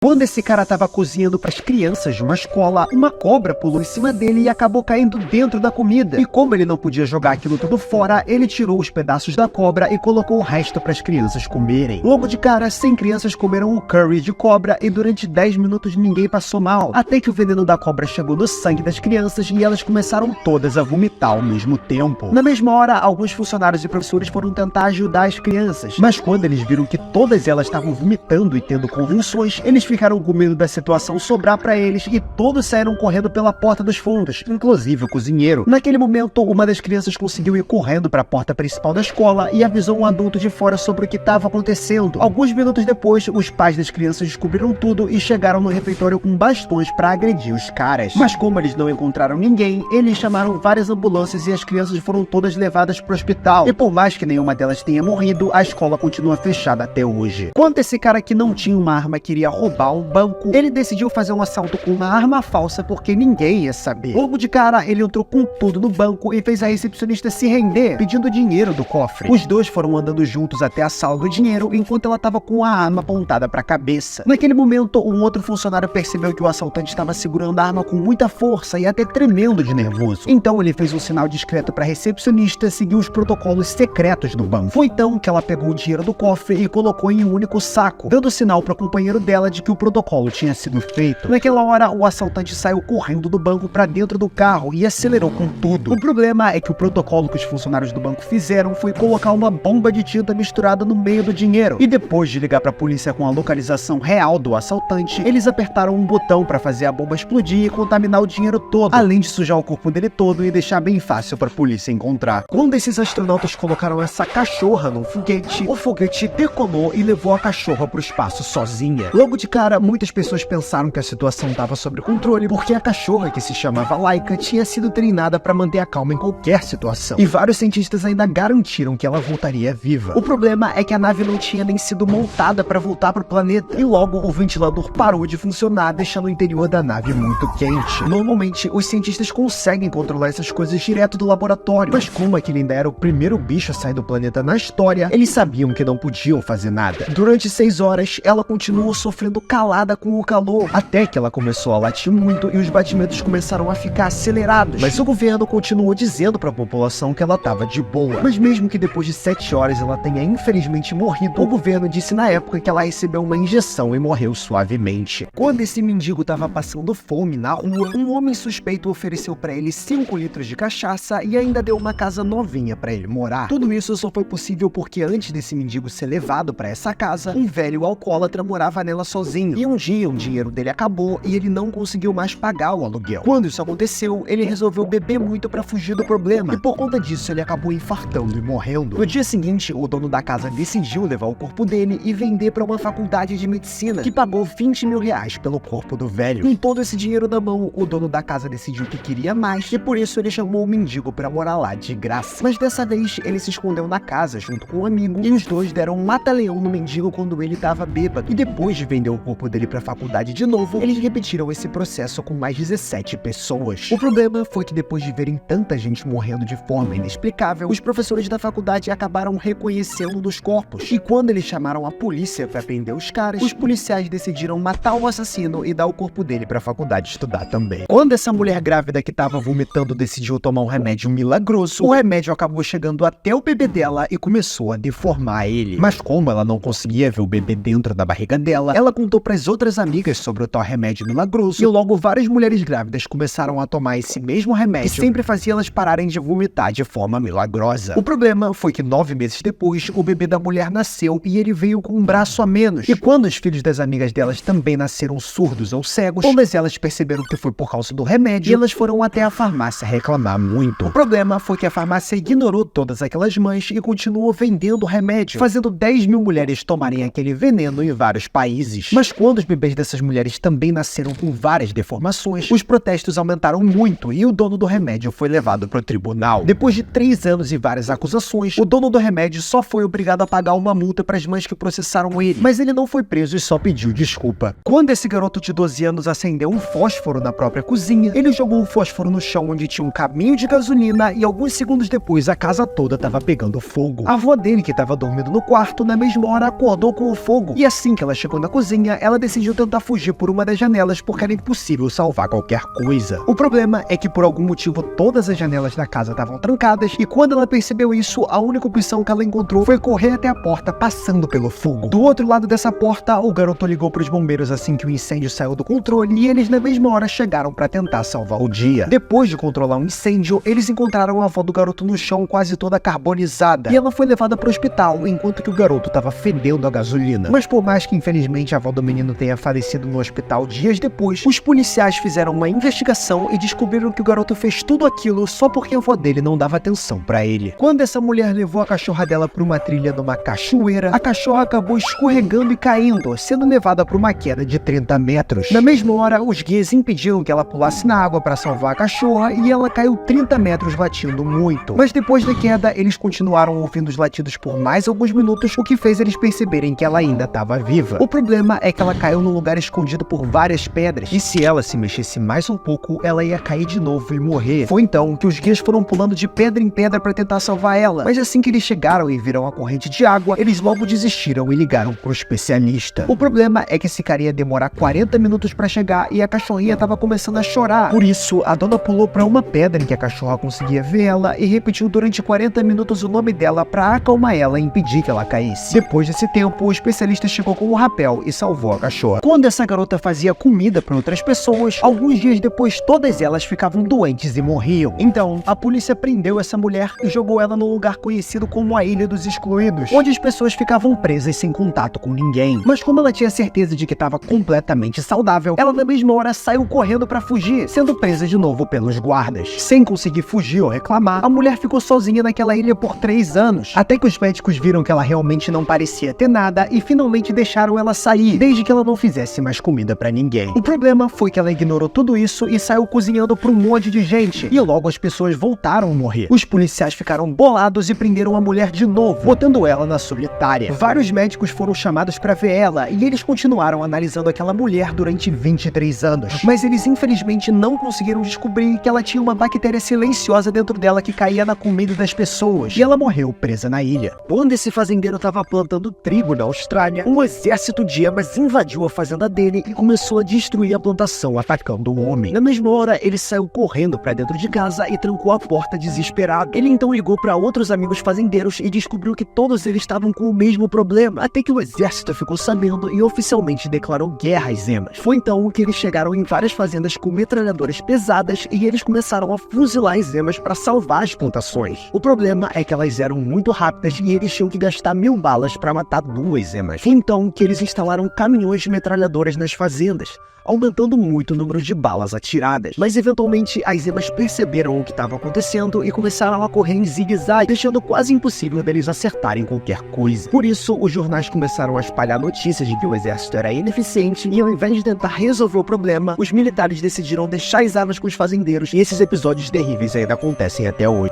Quando esse cara tava cozinhando pras crianças de uma escola, uma cobra pulou em cima dele e acabou caindo dentro da comida. E como ele não podia jogar aquilo tudo fora, ele tirou os pedaços da cobra e colocou o resto pras crianças comerem. Logo de cara, 100 crianças comeram o curry de cobra e durante 10 minutos ninguém passou mal. Até que o veneno da cobra chegou no sangue das crianças e elas começaram todas a vomitar ao mesmo tempo. Na mesma hora, alguns funcionários e professores foram tentar ajudar as crianças. Mas quando eles viram que todas elas estavam vomitando e tendo convulsões, eles ficaram com medo da situação sobrar pra eles e todos saíram correndo pela porta dos fundos, inclusive o cozinheiro. Naquele momento, uma das crianças conseguiu ir correndo para a porta principal da escola e avisou um adulto de fora sobre o que estava acontecendo. Alguns minutos depois, os pais das crianças descobriram tudo e chegaram no refeitório com bastões para agredir os caras. Mas como eles não encontraram ninguém, eles chamaram várias ambulâncias e as crianças foram todas levadas pro hospital. E por mais que nenhuma delas tenha morrido, a escola continua fechada até hoje. Quando esse cara que não tinha uma arma queria roubar um banco, ele decidiu fazer um assalto com uma arma falsa porque ninguém ia saber. Logo de cara, ele entrou com tudo no banco e fez a recepcionista se render, pedindo dinheiro do cofre. Os dois foram andando juntos até a sala do dinheiro, enquanto ela estava com a arma apontada para a cabeça. Naquele momento, um outro funcionário percebeu que o assaltante estava segurando a arma com muita força e até tremendo de nervoso. Então ele fez um sinal discreto para a recepcionista seguir os protocolos secretos do banco. Foi então que ela pegou o dinheiro do cofre e colocou em um único saco, dando sinal para o companheiro dela de que o protocolo tinha sido feito. Naquela hora, o assaltante saiu correndo do banco para dentro do carro e acelerou com tudo. O problema é que o protocolo que os funcionários do banco fizeram foi colocar uma bomba de tinta misturada no meio do dinheiro. E depois de ligar para a polícia com a localização real do assaltante, eles apertaram um botão para fazer a bomba explodir e contaminar o dinheiro todo, além de sujar o corpo dele todo e deixar bem fácil para a polícia encontrar. Quando esses astronautas colocaram essa cachorra no foguete, o foguete decolou e levou a cachorra para o espaço sozinha. Logo de cara, muitas pessoas pensaram que a situação estava sob controle porque a cachorra, que se chamava Laika, tinha sido treinada para manter a calma em qualquer situação. E vários cientistas ainda garantiram que ela voltaria viva. O problema é que a nave não tinha nem sido montada para voltar para o planeta. E logo o ventilador parou de funcionar, deixando o interior da nave muito quente. Normalmente, os cientistas conseguem controlar essas coisas direto do laboratório. Mas como aquele ainda era o primeiro bicho a sair do planeta na história, eles sabiam que não podiam fazer nada. Durante 6 horas, ela continuou sofrendo calada com o calor, até que ela começou a latir muito e os batimentos começaram a ficar acelerados. Mas o governo continuou dizendo para a população que ela estava de boa. Mas mesmo que depois de 7 horas ela tenha infelizmente morrido, o governo disse na época que ela recebeu uma injeção e morreu suavemente. Quando esse mendigo estava passando fome na rua, um homem suspeito ofereceu para ele 5 litros de cachaça e ainda deu uma casa novinha para ele morar. Tudo isso só foi possível porque antes desse mendigo ser levado para essa casa, um velho alcoólatra morava nela sozinho. E um dia o dinheiro dele acabou e ele não conseguiu mais pagar o aluguel. Quando isso aconteceu, ele resolveu beber muito para fugir do problema. E por conta disso, ele acabou infartando e morrendo. No dia seguinte, o dono da casa decidiu levar o corpo dele e vender para uma faculdade de medicina, que pagou 20 mil reais pelo corpo do velho. Com todo esse dinheiro na mão, o dono da casa decidiu que queria mais e por isso ele chamou o mendigo para morar lá de graça. Mas dessa vez, ele se escondeu na casa junto com um amigo e os dois deram um mata-leão no mendigo quando ele estava bêbado. E depois de vender o corpo dele para a faculdade de novo, eles repetiram esse processo com mais 17 pessoas. O problema foi que depois de verem tanta gente morrendo de forma inexplicável, os professores da faculdade acabaram reconhecendo um dos corpos. E quando eles chamaram a polícia para prender os caras, os policiais decidiram matar o assassino e dar o corpo dele para a faculdade estudar também. Quando essa mulher grávida que estava vomitando decidiu tomar um remédio milagroso, o remédio acabou chegando até o bebê dela e começou a deformar ele. Mas como ela não conseguia ver o bebê dentro da barriga dela, ela contou para as outras amigas sobre o tal remédio milagroso e logo várias mulheres grávidas começaram a tomar esse mesmo remédio que sempre fazia elas pararem de vomitar de forma milagrosa. O problema foi que 9 meses depois, o bebê da mulher nasceu e ele veio com um braço a menos. E quando os filhos das amigas delas também nasceram surdos ou cegos, todas elas perceberam que foi por causa do remédio e elas foram até a farmácia reclamar muito. O problema foi que a farmácia ignorou todas aquelas mães e continuou vendendo o remédio, fazendo 10 mil mulheres tomarem aquele veneno em vários países. Mas quando os bebês dessas mulheres também nasceram com várias deformações, os protestos aumentaram muito e o dono do remédio foi levado para o tribunal. Depois de 3 anos e várias acusações, o dono do remédio só foi obrigado a pagar uma multa para as mães que processaram ele, mas ele não foi preso e só pediu desculpa. Quando esse garoto de 12 anos acendeu um fósforo na própria cozinha, ele jogou o fósforo no chão onde tinha um caminho de gasolina e alguns segundos depois a casa toda estava pegando fogo. A avó dele, que estava dormindo no quarto, na mesma hora acordou com o fogo e assim que ela chegou na cozinha, sozinha, ela decidiu tentar fugir por uma das janelas porque era impossível salvar qualquer coisa. O problema é que por algum motivo todas as janelas da casa estavam trancadas e quando ela percebeu isso, a única opção que ela encontrou foi correr até a porta passando pelo fogo. Do outro lado dessa porta, o garoto ligou para os bombeiros assim que o incêndio saiu do controle e eles na mesma hora chegaram para tentar salvar o dia. Depois de controlar o incêndio, eles encontraram a avó do garoto no chão quase toda carbonizada e ela foi levada para o hospital enquanto que o garoto estava fedendo a gasolina. Mas por mais que infelizmente a avó do menino tenha falecido no hospital dias depois, os policiais fizeram uma investigação e descobriram que o garoto fez tudo aquilo só porque a avó dele não dava atenção para ele. Quando essa mulher levou a cachorra dela para uma trilha numa cachoeira, a cachorra acabou escorregando e caindo, sendo levada para uma queda de 30 metros. Na mesma hora, os guias impediram que ela pulasse na água para salvar a cachorra e ela caiu 30 metros latindo muito. Mas depois da queda, eles continuaram ouvindo os latidos por mais alguns minutos, o que fez eles perceberem que ela ainda estava viva. O problema é que ela caiu num lugar escondido por várias pedras, e se ela se mexesse mais um pouco, ela ia cair de novo e morrer. Foi então que os guias foram pulando de pedra em pedra para tentar salvar ela, mas assim que eles chegaram e viram a corrente de água, eles logo desistiram e ligaram pro especialista. O problema é que esse cara ia demorar 40 minutos para chegar e a cachorrinha estava começando a chorar. Por isso, a dona pulou para uma pedra em que a cachorra conseguia ver ela e repetiu durante 40 minutos o nome dela para acalmar ela e impedir que ela caísse. Depois desse tempo, o especialista chegou com um rapel e salvou a cachorra. Quando essa garota fazia comida para outras pessoas, alguns dias depois todas elas ficavam doentes e morriam. Então, a polícia prendeu essa mulher e jogou ela num lugar conhecido como a Ilha dos Excluídos, onde as pessoas ficavam presas sem contato com ninguém. Mas como ela tinha certeza de que estava completamente saudável, ela na mesma hora saiu correndo para fugir, sendo presa de novo pelos guardas. Sem conseguir fugir ou reclamar, a mulher ficou sozinha naquela ilha por 3 anos, até que os médicos viram que ela realmente não parecia ter nada e finalmente deixaram ela sair, desde que ela não fizesse mais comida para ninguém. O problema foi que ela ignorou tudo isso e saiu cozinhando para um monte de gente, e logo as pessoas voltaram a morrer. Os policiais ficaram bolados e prenderam a mulher de novo, botando ela na solitária. Vários médicos foram chamados para ver ela e eles continuaram analisando aquela mulher durante 23 anos, mas eles infelizmente não conseguiram descobrir que ela tinha uma bactéria silenciosa dentro dela que caía na comida das pessoas, e ela morreu presa na ilha. Quando esse fazendeiro estava plantando trigo na Austrália, um exército de emas invadiu a fazenda dele e começou a destruir a plantação, atacando o homem. Na mesma hora, ele saiu correndo para dentro de casa e trancou a porta desesperado. Ele então ligou para outros amigos fazendeiros e descobriu que todos eles estavam com o mesmo problema, até que o exército ficou sabendo e oficialmente declarou guerra às emas. Foi então que eles chegaram em várias fazendas com metralhadoras pesadas e eles começaram a fuzilar as emas para salvar as plantações. O problema é que elas eram muito rápidas e eles tinham que gastar 1000 balas para matar 2 emas. Foi então que eles instalaram caminhões de metralhadoras nas fazendas, aumentando muito o número de balas atiradas. Mas eventualmente as emas perceberam o que estava acontecendo e começaram a correr em zigue-zague, deixando quase impossível deles acertarem qualquer coisa. Por isso, os jornais começaram a espalhar notícias de que o exército era ineficiente e ao invés de tentar resolver o problema, os militares decidiram deixar as armas com os fazendeiros e esses episódios terríveis ainda acontecem até hoje.